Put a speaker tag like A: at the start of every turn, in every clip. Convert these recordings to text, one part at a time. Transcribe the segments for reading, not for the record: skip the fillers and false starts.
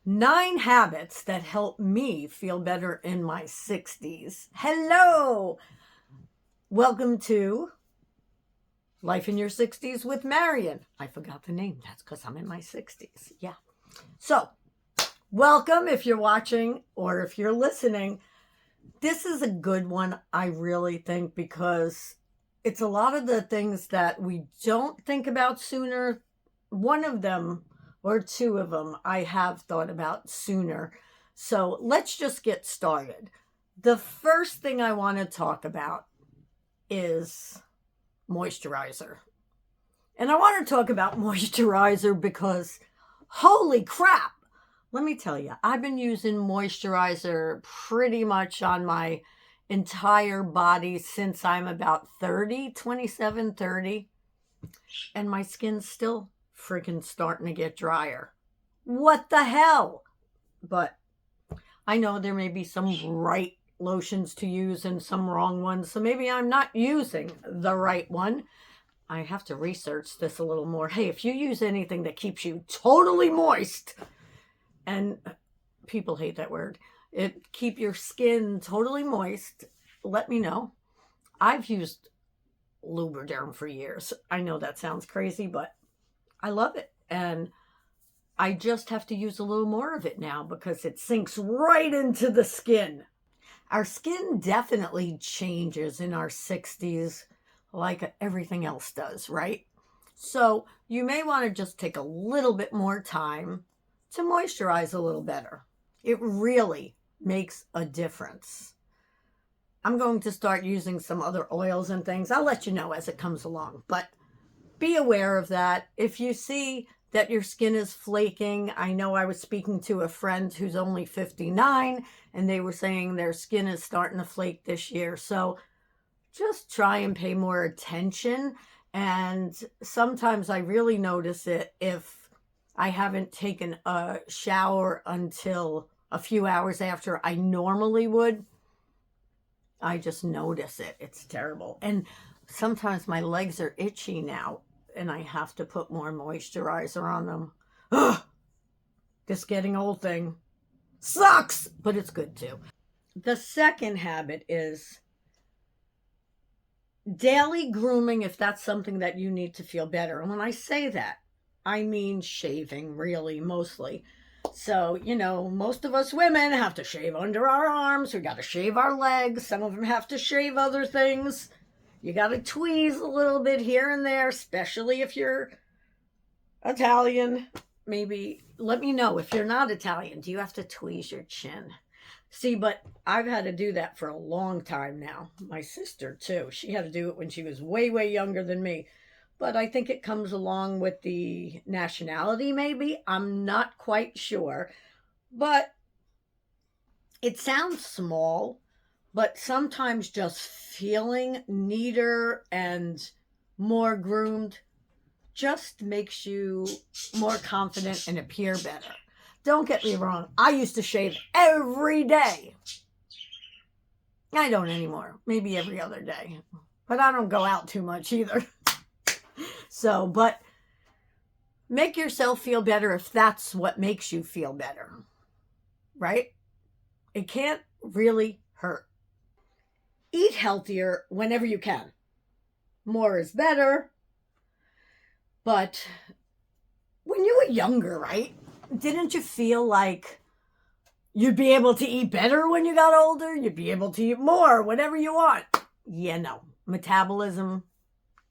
A: 9 habits that help me feel better in my 60s. Hello! Welcome to Life in Your 60s with Marion. I forgot the name. That's because I'm in my 60s. Yeah. So, welcome if you're watching or if you're listening. This is a good one, I really think, because it's a lot of the things that we don't think about sooner. One of them or two of them I have thought about sooner. So let's just get started. The first thing I want to talk about is moisturizer. And I want to talk about moisturizer because holy crap, let me tell you, I've been using moisturizer pretty much on my entire body since I'm about 30, 27, 30, and my skin's still freaking starting to get drier. What the hell? But I know there may be some right lotions to use and some wrong ones, so maybe I'm not using the right one. I have to research this a little more. Hey, if you use anything that keeps you totally moist, and people hate that word, keep your skin totally moist, let me know. I've used Lubriderm for years. I know that sounds crazy, but I love it. And I just have to use a little more of it now because it sinks right into the skin. Our skin definitely changes in our 60s like everything else does, right? So you may want to just take a little bit more time to moisturize a little better. It really makes a difference. I'm going to start using some other oils and things. I'll let you know as it comes along, but be aware of that. If you see that your skin is flaking, I know I was speaking to a friend who's only 59 and they were saying their skin is starting to flake this year. So just try and pay more attention. And sometimes I really notice it if I haven't taken a shower until a few hours after I normally would. I just notice it. It's terrible. And sometimes my legs are itchy now and I have to put more moisturizer on them. Ugh, this getting old thing sucks, but it's good too. The second habit is daily grooming, if that's something that you need to feel better. And when I say that, I mean shaving, really, mostly. So, most of us women have to shave under our arms. We got to shave our legs. Some of them have to shave other things. You got to tweeze a little bit here and there, especially if you're Italian. Maybe let me know if you're not Italian. Do you have to tweeze your chin? See, but I've had to do that for a long time now. My sister, too. She had to do it when she was way, way younger than me. But I think it comes along with the nationality, maybe. I'm not quite sure. But it sounds small, but sometimes just feeling neater and more groomed just makes you more confident and appear better. Don't get me wrong. I used to shave every day. I don't anymore. Maybe every other day. But I don't go out too much either. So, but make yourself feel better if that's what makes you feel better. Right? It can't really hurt. Eat healthier whenever you can. More is better. But when you were younger, right? Didn't you feel like you'd be able to eat better when you got older? You'd be able to eat more, whatever you want. Yeah, no. Metabolism,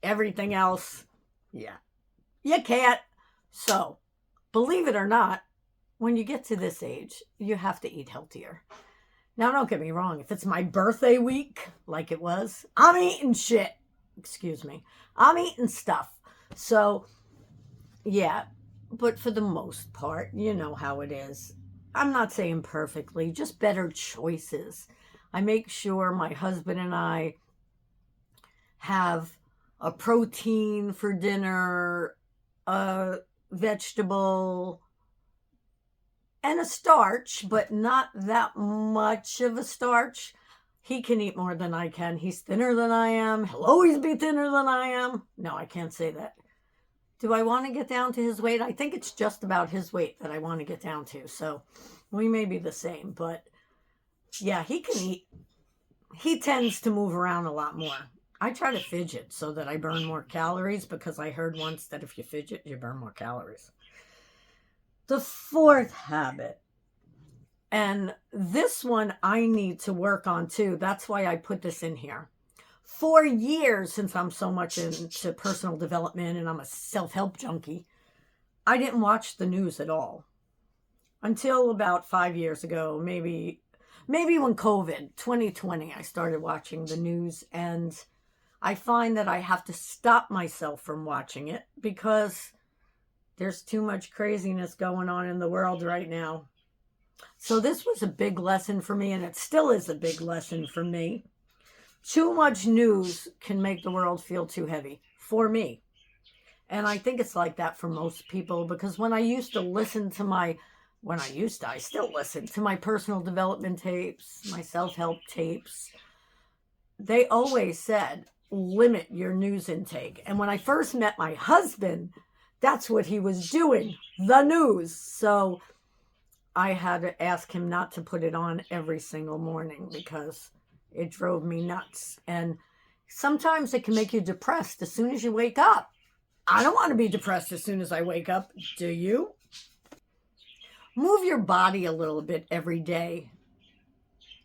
A: everything else. Yeah. You can't. So, believe it or not, when you get to this age, you have to eat healthier. Now, don't get me wrong. If it's my birthday week, like it was, I'm eating shit. Excuse me. I'm eating stuff. So, yeah. But for the most part, you know how it is. I'm not saying perfectly, just better choices. I make sure my husband and I have a protein for dinner, a vegetable, and a starch, but not that much of a starch. He can eat more than I can. He's thinner than I am. He'll always be thinner than I am. No, I can't say that. Do I want to get down to his weight? I think it's just about his weight that I want to get down to. So we may be the same, but yeah, he can eat. He tends to move around a lot more. I try to fidget so that I burn more calories, because I heard once that if you fidget, you burn more calories. The fourth habit, and this one I need to work on too. That's why I put this in here. For years, since I'm so much into personal development and I'm a self-help junkie, I didn't watch the news at all. Until about 5 years ago, maybe when COVID, 2020, I started watching the news, and I find that I have to stop myself from watching it because there's too much craziness going on in the world right now. So this was a big lesson for me, and it still is a big lesson for me. Too much news can make the world feel too heavy for me. And I think it's like that for most people, because when I used to listen to I still listen to my personal development tapes, my self-help tapes, they always said, limit your news intake. And when I first met my husband, that's what he was doing, the news. So I had to ask him not to put it on every single morning because it drove me nuts. And sometimes it can make you depressed as soon as you wake up. I don't want to be depressed as soon as I wake up. Do you? Move your body a little bit every day.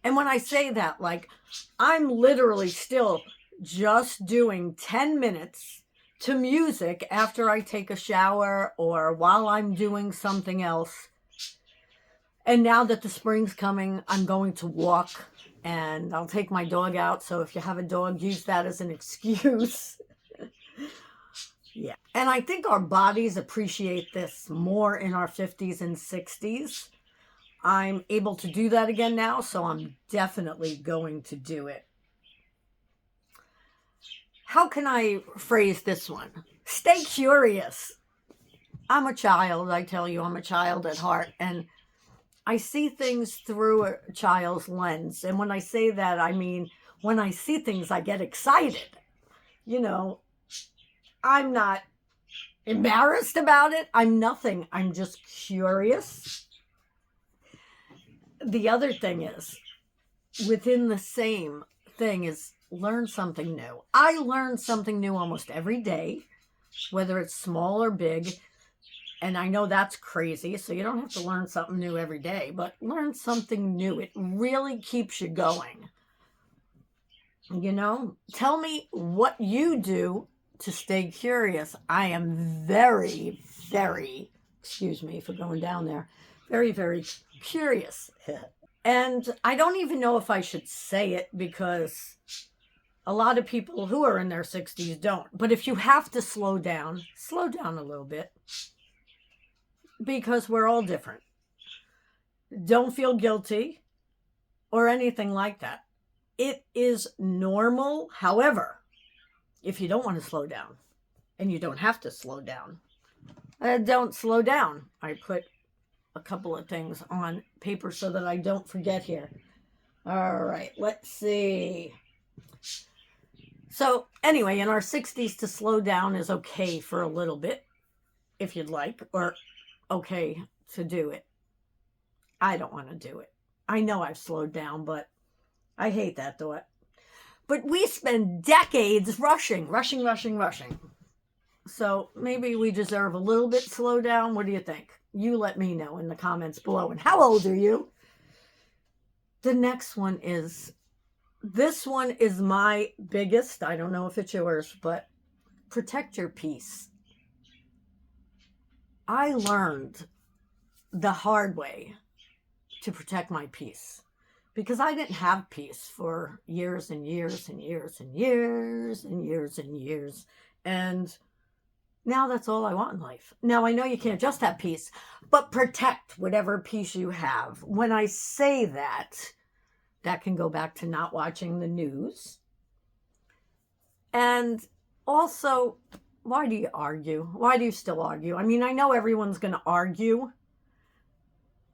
A: And when I say that, like, I'm literally still just doing 10 minutes to music after I take a shower or while I'm doing something else. And now that the spring's coming, I'm going to walk, and I'll take my dog out. So if you have a dog, use that as an excuse. Yeah. And I think our bodies appreciate this more in our 50s and 60s. I'm able to do that again now, so I'm definitely going to do it. How can I phrase this one? Stay curious. I'm a child. I tell you, I'm a child at heart, and I see things through a child's lens. And when I say that, I mean, when I see things, I get excited. You know, I'm not embarrassed about it. I'm nothing. I'm just curious. The other thing is, within the same thing is learn something new. I learn something new almost every day, whether it's small or big. And I know that's crazy, so you don't have to learn something new every day, but learn something new. It really keeps you going. You know, tell me what you do to stay curious. I am very, very, excuse me for going down there, very, very curious. And I don't even know if I should say it, because a lot of people who are in their 60s don't. But if you have to slow down a little bit, because we're all different. Don't feel guilty or anything like that. It is normal. However, if you don't want to slow down, and you don't have to slow down, don't slow down. I put a couple of things on paper so that I don't forget here. All right, let's see. So anyway, in our 60s, to slow down is okay for a little bit, if you'd like, or okay to do it. I don't want to do it. I know I've slowed down, but I hate that thought. But we spend decades rushing. So maybe we deserve a little bit slow down. What do you think? You let me know in the comments below. And how old are you? The next one is, this one is my biggest. I don't know if it's yours, but protect your peace. I learned the hard way to protect my peace, because I didn't have peace for years and years and years and years and years and years. And now that's all I want in life. Now, I know you can't just have peace, but protect whatever peace you have. When I say that, that can go back to not watching the news. And also, why do you argue? Why do you still argue? I mean, I know everyone's going to argue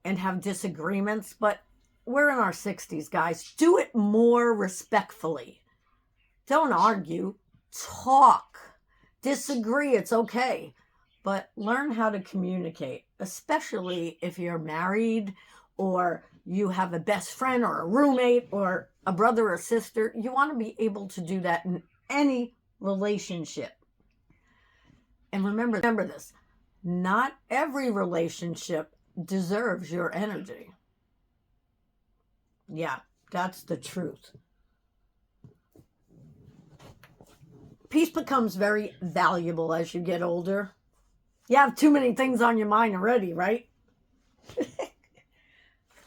A: and have disagreements, but we're in our 60s, guys. Do it more respectfully. Don't argue. Talk. Disagree. It's okay. but learn how to communicate, especially if you're married or you have a best friend or a roommate or a brother or sister. You want to be able to do that in any relationship. And remember this, not every relationship deserves your energy. Yeah, that's the truth. Peace becomes very valuable as you get older. You have too many things on your mind already, right?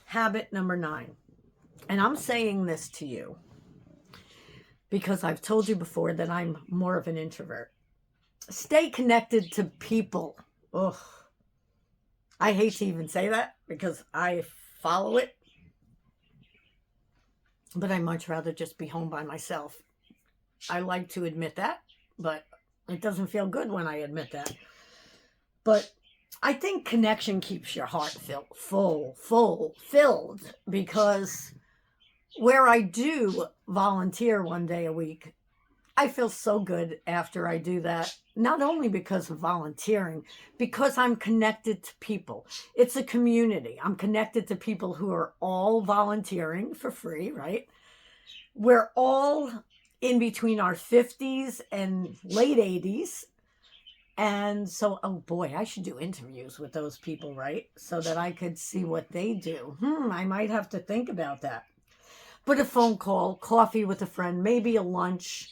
A: Habit number 9. And I'm saying this to you because I've told you before that I'm more of an introvert. Stay connected to people. Ugh. I hate to even say that because I follow it. But I'd much rather just be home by myself. I like to admit that, but it doesn't feel good when I admit that. But I think connection keeps your heart filled, because where I do volunteer one day a week, I feel so good after I do that. Not only because of volunteering, because I'm connected to people. It's a community. I'm connected to people who are all volunteering for free, right? We're all in between our 50s and late 80s. And so, oh boy, I should do interviews with those people, right? So that I could see what they do. I might have to think about that. But a phone call, coffee with a friend, maybe a lunch,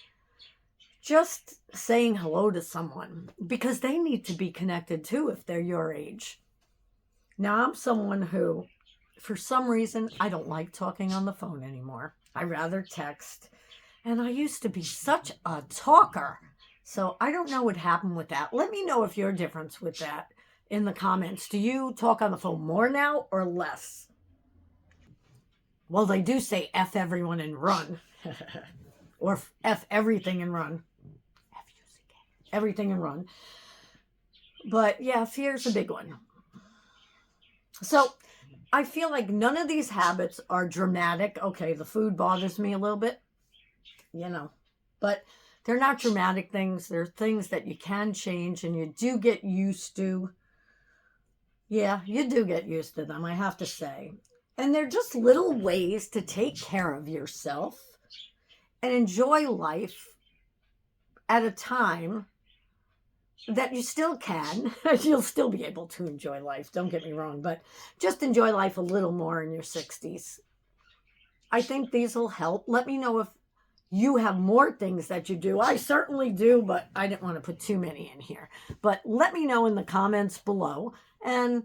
A: just saying hello to someone, because they need to be connected too if they're your age. Now, I'm someone who, for some reason, I don't like talking on the phone anymore. I rather text. And I used to be such a talker. So I don't know what happened with that. Let me know if you're different with that in the comments. Do you talk on the phone more now or less? Well, they do say F everyone and run. Or F everything and run. F-U-C-K. Everything and run. But yeah, fear's a big one. So I feel like none of these habits are dramatic. Okay, the food bothers me a little bit, but they're not dramatic things. They're things that you can change and you do get used to. Yeah, you do get used to them, I have to say. And they're just little ways to take care of yourself and enjoy life at a time that you still can. You'll still be able to enjoy life, don't get me wrong, but just enjoy life a little more in your 60s. I think these will help. Let me know if you have more things that you do. I certainly do, but I didn't want to put too many in here. But let me know in the comments below, and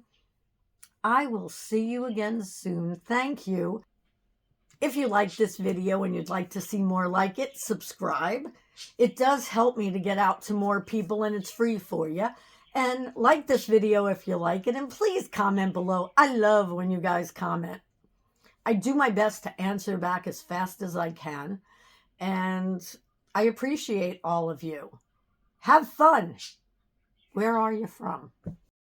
A: I will see you again soon. Thank you. If you like this video and you'd like to see more like it, subscribe. It does help me to get out to more people, and it's free for you. And like this video if you like it, and please comment below. I love when you guys comment. I do my best to answer back as fast as I can. And I appreciate all of you. Have fun. Where are you from?